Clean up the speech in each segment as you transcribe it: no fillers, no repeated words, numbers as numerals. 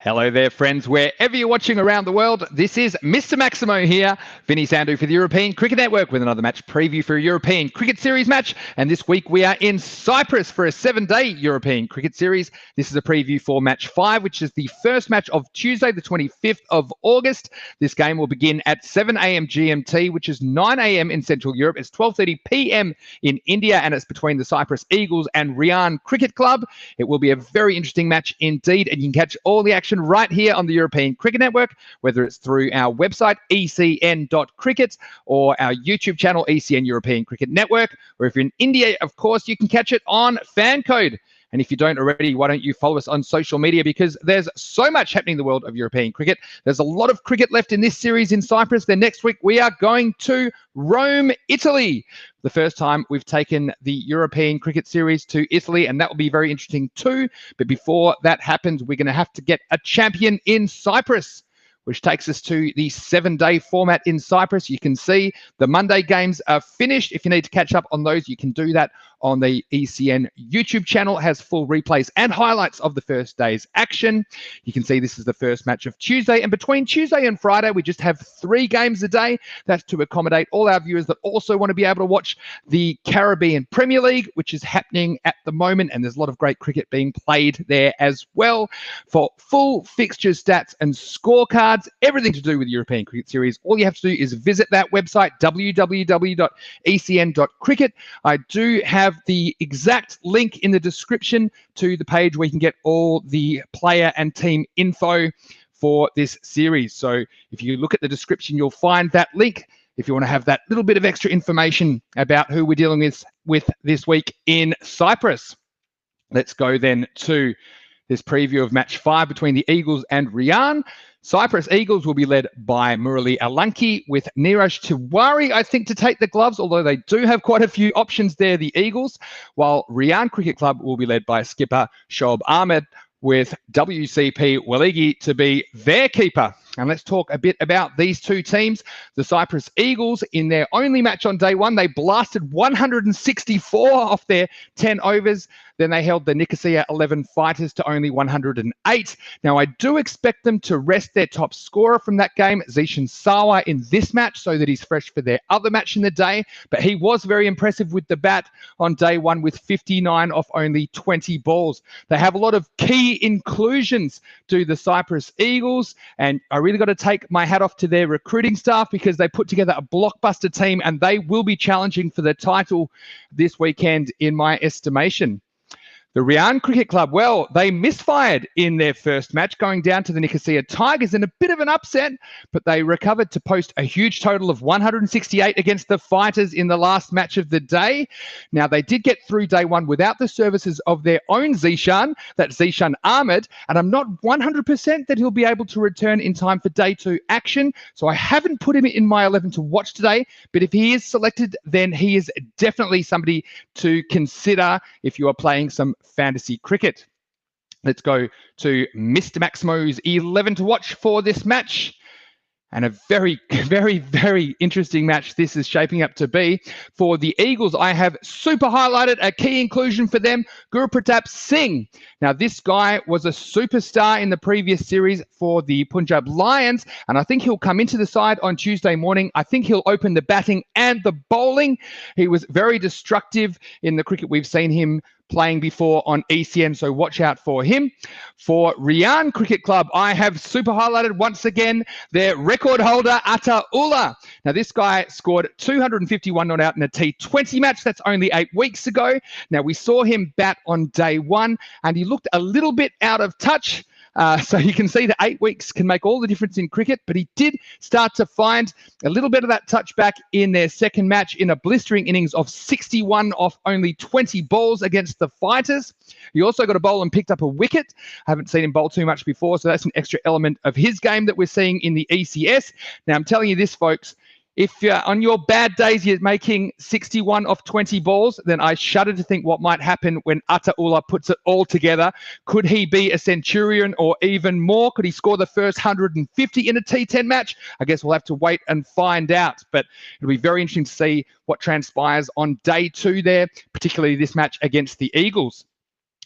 Hello there, friends. Wherever you're watching around the world, this is Mr. Maximo here, Vinny Sandhu for the European Cricket Network with another match preview for a European Cricket Series match. And this week we are in Cyprus for a 7-day European Cricket Series. This is a preview for match 5, which is the first match of Tuesday, the 25th of August. This game will begin at 7 a.m. GMT, which is 9 a.m. in Central Europe. It's 12:30 p.m. in India, and it's between the Cyprus Eagles and Riyaan Cricket Club. It will be a very interesting match indeed, and you can catch all the action right here on the European Cricket Network, whether it's through our website, ecn.cricket, or our YouTube channel, ECN European Cricket Network, or if you're in India, of course, you can catch it on FanCode. And if you don't already, why don't you follow us on social media, because there's so much happening in the world of European cricket. There's a lot of cricket left in this series in Cyprus. Then next week, we are going to Rome, Italy. The first time we've taken the European Cricket Series to Italy, and that will be very interesting too. But before that happens, we're going to have to get a champion in Cyprus, which takes us to the 7-day format in Cyprus. You can see the Monday games are finished. If you need to catch up on those, you can do that on the ECN YouTube channel. It has full replays and highlights of the first day's action. You can see this is the first match of Tuesday. And between Tuesday and Friday, we just have 3 games a day. That's to accommodate all our viewers that also want to be able to watch the Caribbean Premier League, which is happening at the moment. And there's a lot of great cricket being played there as well. For full fixtures, stats, and scorecards, everything to do with the European Cricket Series, all you have to do is visit that website, www.ecn.cricket. I do have the exact link in the description to the page where you can get all the player and team info for this series. So if you look at the description, you'll find that link if you want to have that little bit of extra information about who we're dealing with this week in Cyprus. Let's go then to this preview of match 5 between the Eagles and Riyaan. Cyprus Eagles will be led by Murali Alanki, with Niraj Tiwari, I think, to take the gloves, although they do have quite a few options there, the Eagles, while Riyaan Cricket Club will be led by skipper Shoaib Ahmed, with WCP Waligi to be their keeper. And let's talk a bit about these two teams. The Cyprus Eagles, in their only match on day 1, they blasted 164 off their 10 overs. Then they held the Nicosia 11 fighters to only 108. Now, I do expect them to rest their top scorer from that game, Zishan Sawa, in this match so that he's fresh for their other match in the day. But he was very impressive with the bat on day 1 with 59 off only 20 balls. They have a lot of key inclusions to the Cyprus Eagles, and I really got to take my hat off to their recruiting staff, because they put together a blockbuster team and they will be challenging for the title this weekend, in my estimation. The Riyaan Cricket Club, well, they misfired in their first match, going down to the Nicosia Tigers in a bit of an upset, but they recovered to post a huge total of 168 against the Fighters in the last match of the day. Now, they did get through day 1 without the services of their own Zishan, that's Zishan Ahmed, and I'm not 100% that he'll be able to return in time for day 2 action, so I haven't put him in my 11 to watch today, but if he is selected, then he is definitely somebody to consider if you are playing some fantasy cricket. Let's go to Mr. Maximo's 11 to watch for this match. And a very, very, very interesting match this is shaping up to be. For the Eagles, I have super highlighted a key inclusion for them, Guru Pratap Singh. Now, this guy was a superstar in the previous series for the Punjab Lions, and I think he'll come into the side on Tuesday morning. I think he'll open the batting and the bowling. He was very destructive in the cricket we've seen him playing before on ECN, so watch out for him. For Riyaan Cricket Club, I have super highlighted once again their record holder, Atta Ullah. Now, this guy scored 251 not out in a T20 match. That's only 8 weeks ago. Now, we saw him bat on day 1, and he looked a little bit out of touch. So you can see that 8 weeks can make all the difference in cricket, but he did start to find a little bit of that touch back in their second match in a blistering innings of 61 off only 20 balls against the Fighters. He also got a bowl and picked up a wicket. I haven't seen him bowl too much before, so that's an extra element of his game that we're seeing in the ECS. Now, I'm telling you this, folks, if on your bad days you're making 61 off 20 balls, then I shudder to think what might happen when Atta Ullah puts it all together. Could he be a centurion or even more? Could he score the first 150 in a T10 match? I guess we'll have to wait and find out. But it'll be very interesting to see what transpires on day 2 there, particularly this match against the Eagles.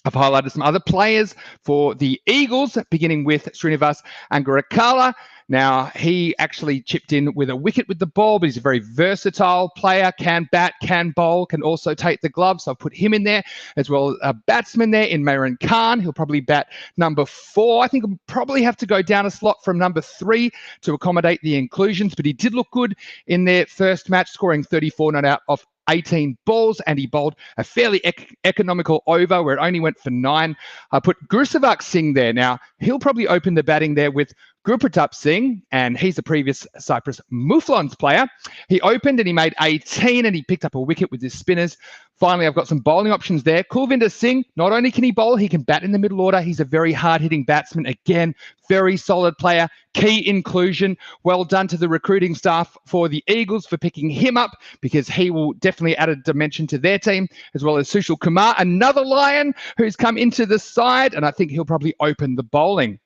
I've highlighted some other players for the Eagles, beginning with Srinivas Angarakala. Now, he actually chipped in with a wicket with the ball, but he's a very versatile player, can bat, can bowl, can also take the gloves. So I've put him in there, as well as a batsman there in Mehran Khan. He'll probably bat number 4. I think he'll probably have to go down a slot from number 3 to accommodate the inclusions, but he did look good in their first match, scoring 34 not out off 18 balls, and he bowled a fairly economical over where it only went for 9. I put Gurusevak Singh there. Now, he'll probably open the batting there with Gurpratap Singh, and he's a previous Cyprus Mouflons player. He opened and he made 18, and he picked up a wicket with his spinners. Finally, I've got some bowling options there. Kulvinder Singh, not only can he bowl, he can bat in the middle order. He's a very hard-hitting batsman. Again, very solid player. Key inclusion. Well done to the recruiting staff for the Eagles for picking him up, because he will definitely add a dimension to their team, as well as Sushil Kumar, another Lion who's come into the side, and I think he'll probably open the bowling.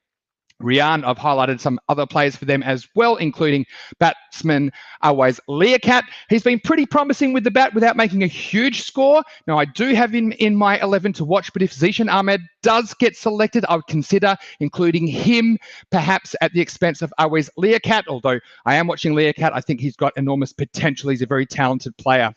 Riyaan, I've highlighted some other players for them as well, including batsman Awais Liaquat. He's been pretty promising with the bat without making a huge score. Now, I do have him in my 11 to watch, but if Zishan Ahmed does get selected, I would consider including him perhaps at the expense of Awais Liaquat, although I am watching Liaquat. I think he's got enormous potential. He's a very talented player.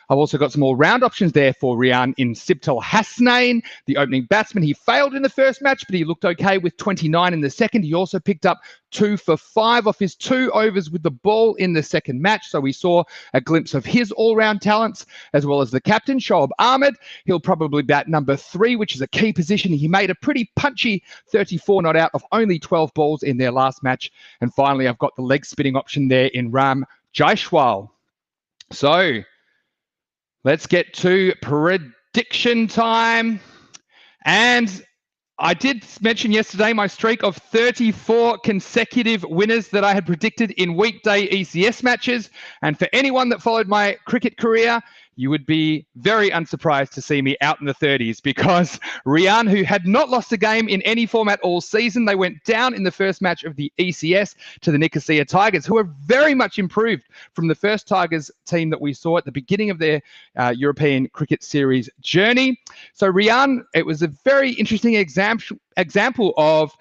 I've also got some more round options there for Riyaan in Sibtal Hasnain, the opening batsman. He failed in the first match, but he looked okay with 29 in the second. He also picked up 2 for 5 off his 2 overs with the ball in the second match. So we saw a glimpse of his all-round talents, as well as the captain, Shoaib Ahmed. He'll probably bat number 3, which is a key position. He made a pretty punchy 34 not out of only 12 balls in their last match. And finally, I've got the leg spinning option there in Ram Jaiswal. So let's get to prediction time. And I did mention yesterday my streak of 34 consecutive winners that I had predicted in weekday ECS matches. And for anyone that followed my cricket career, you would be very unsurprised to see me out in the 30s, because Riyaan, who had not lost a game in any format all season, they went down in the first match of the ECS to the Nicosia Tigers, who are very much improved from the first Tigers team that we saw at the beginning of their European Cricket Series journey. So Riyaan, it was a very interesting example of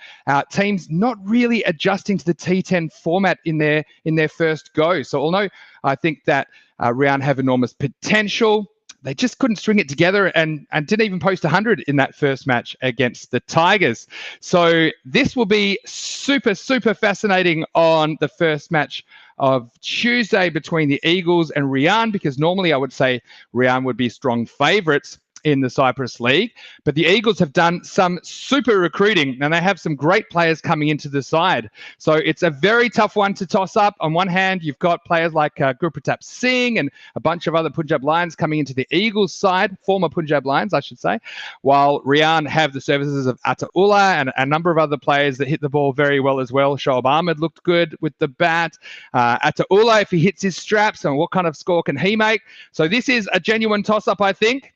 teams not really adjusting to the T10 format in their first go. So although I think that Riyaan have enormous potential, they just couldn't string it together and didn't even post 100 in that first match against the Tigers. So this will be super, super fascinating on the first match of Tuesday between the Eagles and Riyaan, because normally I would say Riyaan would be strong favourites in the Cyprus League. But the Eagles have done some super recruiting, and they have some great players coming into the side. So it's a very tough one to toss up. On one hand, you've got players like Gurpratap Singh and a bunch of other Punjab Lions coming into the Eagles side, former Punjab Lions, I should say, while Riyaan have the services of Ataullah and a number of other players that hit the ball very well as well. Shoaib Ahmed looked good with the bat. Ataullah, if he hits his straps, and what kind of score can he make? So this is a genuine toss-up, I think.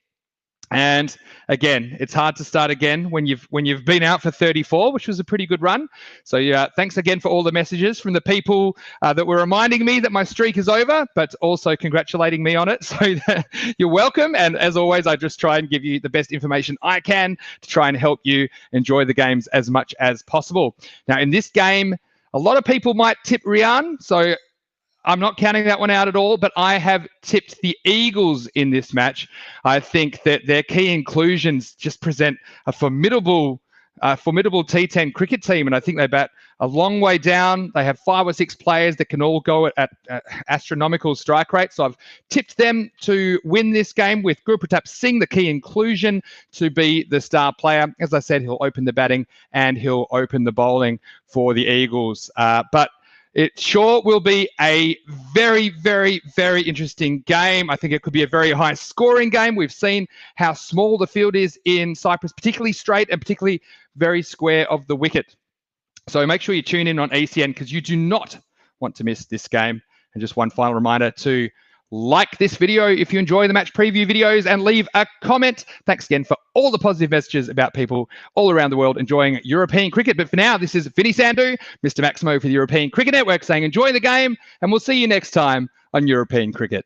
And again, it's hard to start again when you've been out for 34, which was a pretty good run. So yeah, thanks again for all the messages from the people that were reminding me that my streak is over, but also congratulating me on it. So you're welcome. And as always, I just try and give you the best information I can to try and help you enjoy the games as much as possible. Now, in this game, a lot of people might tip Riyaan, so I'm not counting that one out at all, but I have tipped the Eagles in this match. I think that their key inclusions just present a formidable T10 cricket team, and I think they bat a long way down. They have 5 or 6 players that can all go at astronomical strike rates. So I've tipped them to win this game, with Gurpratap Singh, the key inclusion, to be the star player. As I said, he'll open the batting and he'll open the bowling for the Eagles. But it sure will be a very, very, very interesting game. I think it could be a very high scoring game. We've seen how small the field is in Cyprus, particularly straight and particularly very square of the wicket. So make sure you tune in on ECN, because you do not want to miss this game. And just one final reminder to like this video if you enjoy the match preview videos, and leave a comment. Thanks again for all the positive messages about people all around the world enjoying European cricket. But for now, this is Vinny Sandhu, Mr. Maximo for the European Cricket Network, saying enjoy the game, and we'll see you next time on European Cricket.